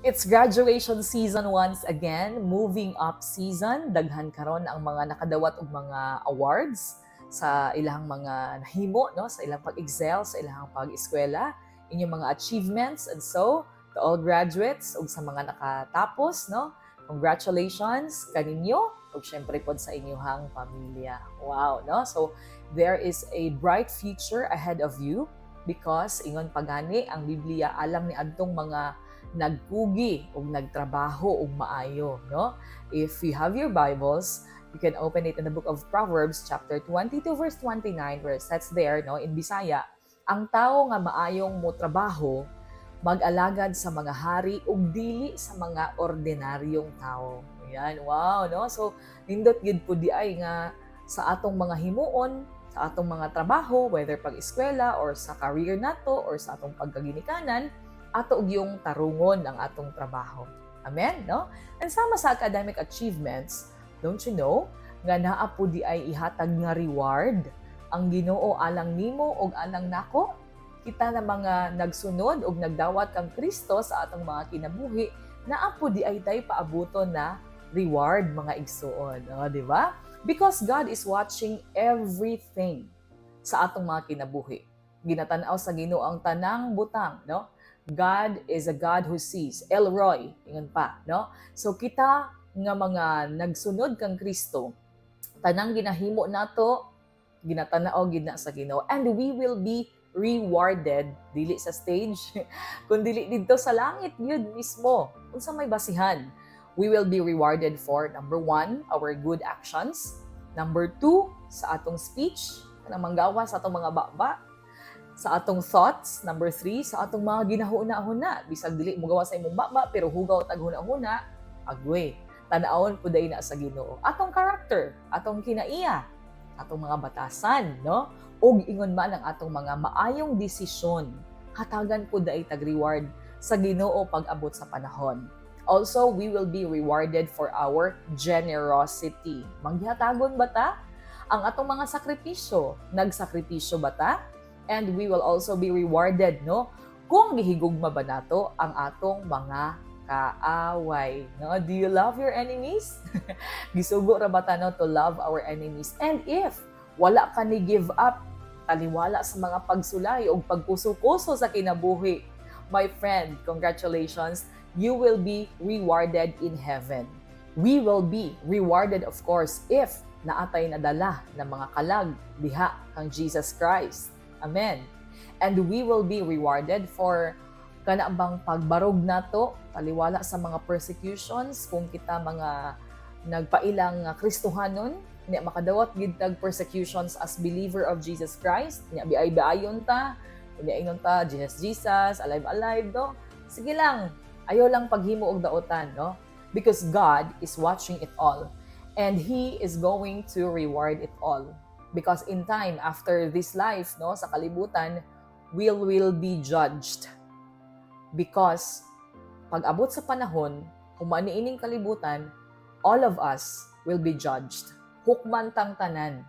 It's graduation season once again, moving up season. Daghan karon ang mga nakadawat og mga awards sa ilang mga nahimo, no, sa ilang pag-excel, sa ilang pag-eskwela, inyong mga achievements. And so, to all graduates ug sa mga nakatapos, no, congratulations kaninyo ug syempre pod sa inyong pamilya. Wow, no? So, there is a bright future ahead of you because ingon pagani ang Biblia alang ni adtong mga nagpugi o nagtrabaho og maayo, no? If you have your Bibles, you can open it in the book of Proverbs chapter 22 verse 29 where it says there, no, in Bisaya, ang tao nga maayong mo trabaho mag-alagad sa mga hari ug dili sa mga ordinaryong tao. Ayan, wow, no? So, nindot gid po di ay nga sa atong mga himuon, sa atong mga trabaho, whether pag-eskwela or sa career nato or sa atong pagkaginikanan, ato og yung tarungon ang atong trabaho. Amen, no? And sama sa academic achievements, don't you know, nga naa po di ay ihatag nga reward ang Ginoo alang nimo og alang nako. Kita na mga nagsunod og nagdawat kang Kristo sa atong mga kinabuhi, naa po di ay tay paabuton na reward mga igsuon, di ba? Because God is watching everything sa atong mga kinabuhi. Ginatanaw sa Ginoo ang tanang butang, no? God is a God who sees. Elroy, ingon pa, no? So kita nga mga nagsunod kang Kristo, tanang ginahimo nato, ginatanaw gid na sa Ginoo, and we will be rewarded dili sa stage kun dili didto sa langit yun mismo. Unsa may basihan? We will be rewarded for number 1, our good actions. Number 2, sa atong speech, kanang manggawa sa atong mga baba, sa atong thoughts. Number 3, sa atong mga ginahuna-huna. Bisag dili mo gawa sa imong baba, pero hugaw tag huna-huna, agwe. Tanawon po dahil na sa Ginoo. Atong character, atong kinaiya, atong mga batasan, no? O ingon man ang atong mga maayong desisyon. Hatagan po dahil tag-reward sa Ginoo pag-abot sa panahon. Also, we will be rewarded for our generosity. Manghihatagon ba ta? Ang atong mga sakripisyo, nagsakripisyo ba ta? And we will also be rewarded, no? Kung gihigugma ba nato ang atong mga kaaway, no? Do you love your enemies? Gisugo ra ba ta, no, to love our enemies? And if wala ka ni give up, taliwala sa mga pagsulay o pagkuso-kuso sa kinabuhi, my friend, congratulations, you will be rewarded in heaven. We will be rewarded, of course, if naatay nadala ng mga kalag diha kang Jesus Christ. Amen. And we will be rewarded for kana bang pagbarog nato taliwala sa mga persecutions kung kita mga nagpailang Kristohanon, niya makadawat gid tag persecutions as believer of Jesus Christ, niya biay-biayon ta, niya ingon ta Jesus, alive do. Sige lang, ayaw lang paghimo og daotan, no? Because God is watching it all and He is going to reward it all. Because in time, after this life, no, sa kalibutan, we will be judged. Because pag abot sa panahon, humaniining kalibutan, all of us will be judged. Hukman tang tanan.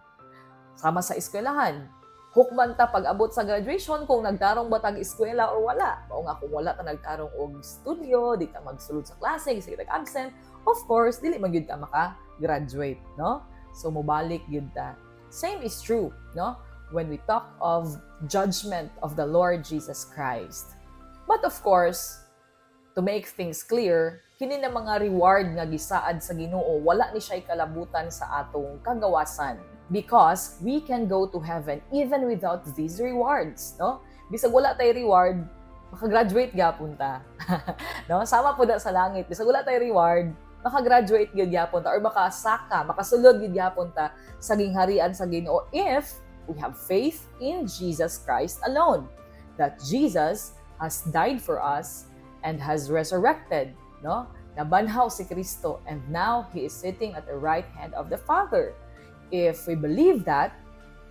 Sama sa eskwelahan, hukman ta pag abot sa graduation kung nagtarong ba tag eskwela or wala. Mao nga kung wala ta nagtarong og studio, di ta magsulod sa klase, kasi tag absent, of course, dili man gyud ta maka-graduate, no? So mobalik gyud ta. Same is true, no? When we talk of judgment of the Lord Jesus Christ. But of course, to make things clear, kini na mga reward nga gisaad sa Ginoo, wala ni siya kalabutan sa atong kagawasan. Because we can go to heaven even without these rewards, no? Bisag wala tay reward, makagraduate gyapon ta. No? Sama po na sa langit. Bisag wala tay reward, makagraduate gyud gyapon ta or makasaka, makasulod gyud gyapon ta sa gingharian sa Ginoo if we have faith in Jesus Christ alone. That Jesus has died for us and has resurrected, no? Nabanhaw si Kristo and now He is sitting at the right hand of the Father. If we believe that,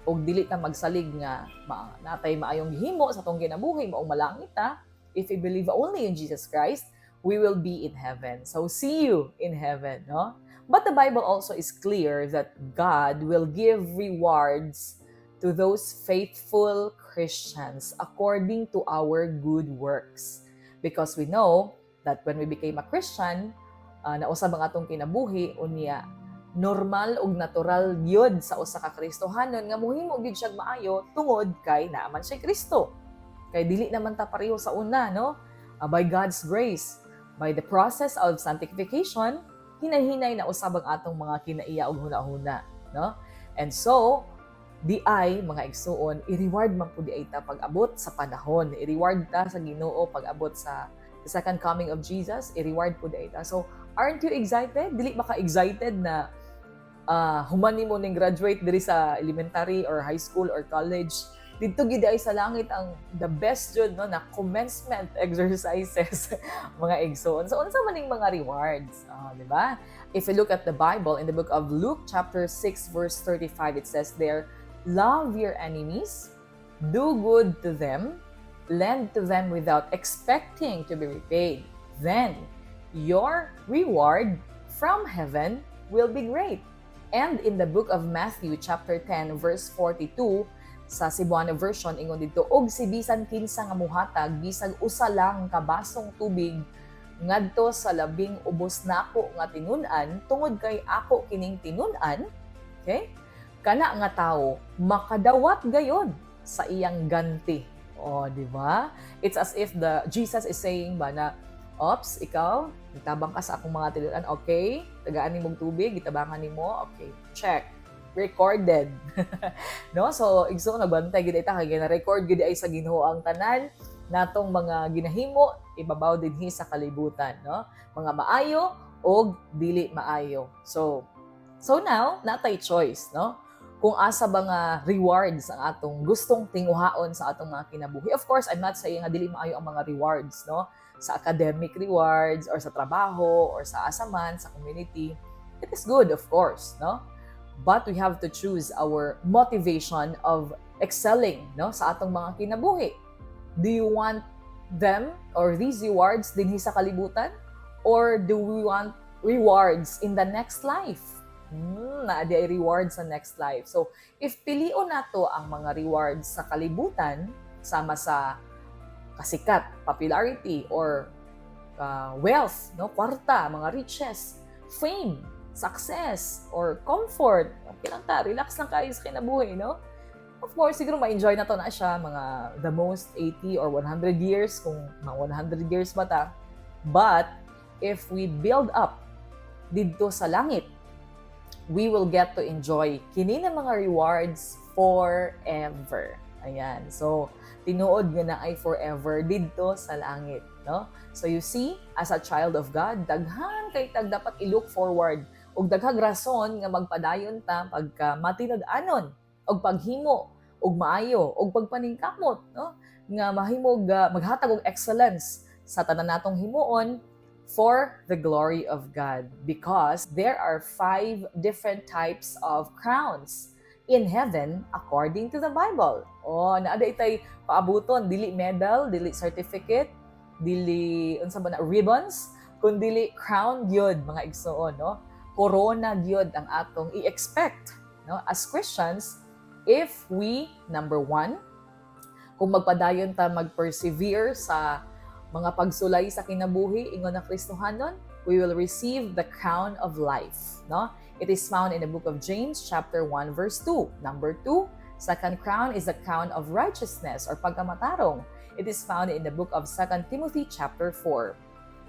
og dili ta magsalig nga natay maayong gihimo sa tong kinabuhi maong malangit ta, if we believe only in Jesus Christ, we will be in heaven. So see you in heaven, no? But the Bible also is clear that God will give rewards to those faithful Christians according to our good works. Because we know that when we became a Christian, nausab ang atong kinabuhi, unya normal ug natural gyud sa usa ka Kristohanon nga mohimo gyud siya maayo tungod kay naa man siya Kristo. Kay dili naman ta pareho sa una, no? By God's grace, by the process of sanctification, hinay-hinay na usab ang atong mga kinaiya ug hunahuna, no? And so, di ay mga igsuon, i-reward man pud di ay ta pag-abot sa panahon. I-reward ta sa Ginoo pag-abot sa the second coming of Jesus, i-reward pud di ay ta. So, aren't you excited? Dili ba ka excited na human nimo ning graduate diri sa elementary or high school or college? Dito gid ay sa langit ang the best jud, no, na commencement exercises mga igsoon. So unsa man ning mga rewards, di ba? If you look at the Bible in the book of Luke chapter 6 verse 35, it says there, love your enemies, do good to them, lend to them without expecting to be repaid. Then your reward from heaven will be great. And in the book of Matthew chapter 10 verse 42, sa Cebuano version, ingon dito, og si bisan kinsa nga muhatag bisag usa lang ka basong tubig ngadto sa labing ubos nako nga tinun-an tungod kay ako kining tinun-an, okay? Kana nga tawo makadawat gayon sa iyang ganti. Oh, di ba? It's as if Jesus is saying ba na, ops, ikaw, itabang ka sa akong mga tinun-an, okay? Tagaan nimong tubig, itabangan nimo, okay, check. Recorded. No? So, igso nagbantay gid ita kay na-record gid ay sa Ginoo ang tanan natong mga ginahimo ibabaw dinhi sa kalibutan, no? Mga maayo o dili maayo. So now natay choice, no? Kung asa ba nga rewards ang atong gustong tinguhaon sa atong mga kinabuhi. Of course, I'm not saying nga dili maayo ang mga rewards, no? Sa academic rewards or sa trabaho or sa asaman, sa community. It is good, of course, no? But we have to choose our motivation of excelling, no, sa atong mga kinabuhi. Do you want them or these rewards dinhi sa kalibutan? Or do we want rewards in the next life? Naadi ay rewards sa next life. So, if pilion nato ang mga rewards sa kalibutan, sama sa kasikat, popularity, or wealth, no, kwarta, mga riches, fame, success, or comfort. Okay lang ta, relax lang kayo sa kinabuhi, no? Of course, siguro ma-enjoy na to na siya, mga the most 80 or 100 years, kung mga 100 years ba ta. But, if we build up dito sa langit, we will get to enjoy kini na mga rewards forever. Ayan. So, tinuod nga na ay forever dito sa langit, no? So, you see, as a child of God, daghan kay tag dapat i-look forward ug daghang rason nga magpadayon ta pagka matinud-anon og paghimo og maayo og pagpaningkamot, no, nga mahimog maghatag og excellence sa tanan natong himuon for the glory of God, because there are 5 different types of crowns in heaven according to the Bible. Oh, naa itay paabuton, dili medal, dili certificate, dili unsa ba na ribbons, kun dili crown gyud mga igsoon, no? Corona gyud ang atong i-expect, no, as Christians, if we, number 1, kung magpadayon ta mag-persevere sa mga pagsulay sa kinabuhi ingon na Kristohanon, we will receive the crown of life, no? It is found in the book of James chapter 1 verse 2. Number 2, second crown is the crown of righteousness or pagkamatarong. It is found in the book of 2 Timothy chapter 4.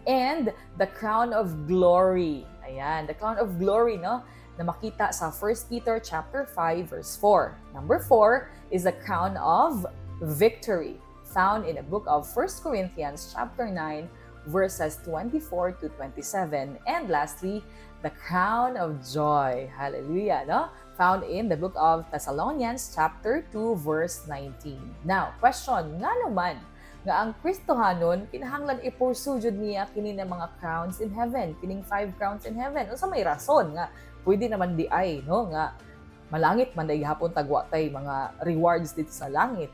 And the crown of glory. Ayan, the crown of glory, no, na makita sa 1 Peter chapter 5 verse 4. Number 4 is the crown of victory, found in the book of 1 Corinthians chapter 9 verses 24 to 27. And lastly, the crown of joy. Hallelujah, no? Found in the book of Thessalonians chapter 2 verse 19. Now, question, nga naman nga ang Kristohanon kinahanglan i-pursue jud niya kini na mga crowns in heaven, kining 5 crowns in heaven. Unsa may rason nga pwede naman di ay, no, nga malangit man day hapon tagwa tay mga rewards dito sa langit.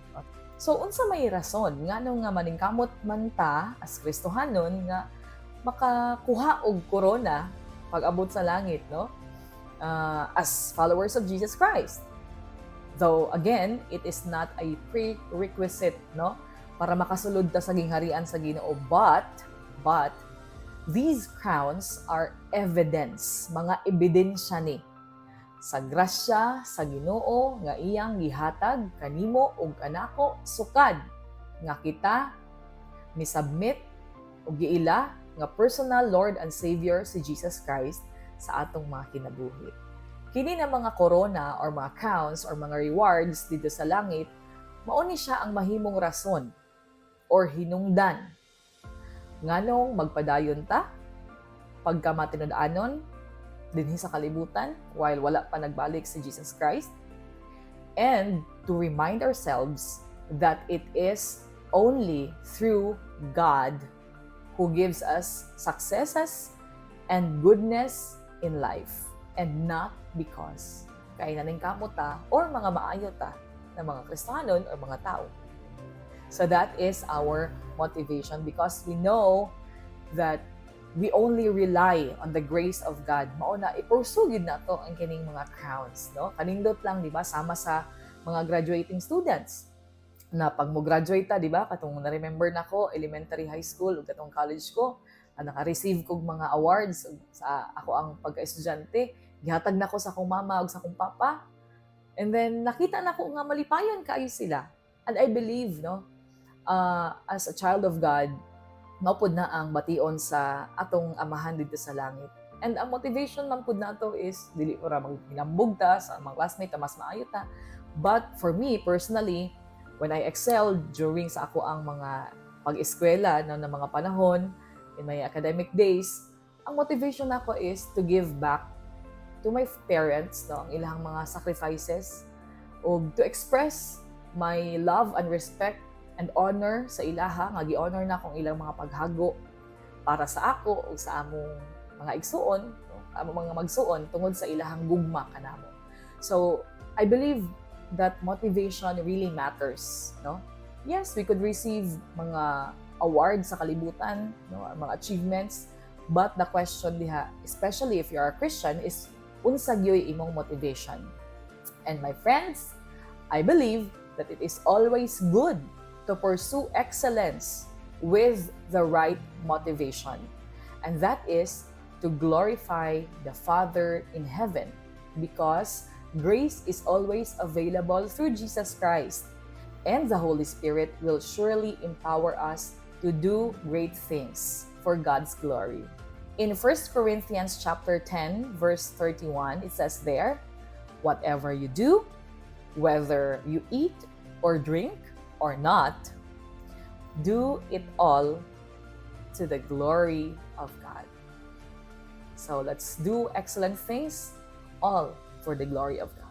So unsa may rason ngano nga maningkamot man ta as Kristohanon nga makakuha og corona pag-abot sa langit, no? As followers of Jesus Christ. Though again, it is not a prerequisite, no, para makasulod ta sa gingharian sa Ginoo, but These crowns are evidence, mga ebidensya ni sa grasya sa Ginoo nga iyang gihatag kanimo ug kanako sukad nga kita misubmit ug giila nga personal Lord and Savior si Jesus Christ sa atong mga kinabuhi. Kini na mga corona or mga crowns or mga rewards dito sa langit, mao ni siya ang mahimong rason or hinungdan nganong magpadayon ta pagka matinud-anon dinhi sa kalibutan while wala pa nagbalik si Jesus Christ, and to remind ourselves that it is only through God who gives us successes and goodness in life, and not because kay naning kamuta or mga maayo ta na mga Kristiyanon or mga tao. So that is our motivation, because we know that we only rely on the grace of God. Mao na ipursugid na to ang kining mga crowns, no? Kanindot lang, di ba, sama sa mga graduating students na pag mo graduate ta, di ba, katong na-remember nako elementary, high school ug katong college ko, naka-receive kog mga awards sa ako ang pagka-estudyante, gihatag nako sa akong mama ug sa akong papa. And then nakita nako nga malipayon kaayo sila. And I believe, no, as a child of God, maupod na ang bation sa atong amahan dito sa langit. And ang motivation man pud nato is dili ora maghinambog ta sa mga classmate ta mas maayo ta. But for me personally, when I excelled during sa ako ang mga pag-eskwela na mga panahon in my academic days, ang motivation nako is to give back to my parents, no, ang ilang mga sacrifices, o to express my love and respect and honor sa ilaha, nga gi-honor na akong ilang mga paghago para sa ako o sa among mga igsuon, no? Among mga magsuon tungod sa ilahang gugma kanamo. So, I believe that motivation really matters, no? Yes, we could receive mga awards sa kalibutan, no, mga achievements, but the question diha, especially if you are a Christian, is unsa gyoy imong motivation. And my friends, I believe that it is always good to pursue excellence with the right motivation. And that is to glorify the Father in heaven, because grace is always available through Jesus Christ, and the Holy Spirit will surely empower us to do great things for God's glory. In 1 Corinthians chapter 10, verse 31, it says there, "Whatever you do, whether you eat or drink or not, do it all to the glory of God." So let's do excellent things, all for the glory of God.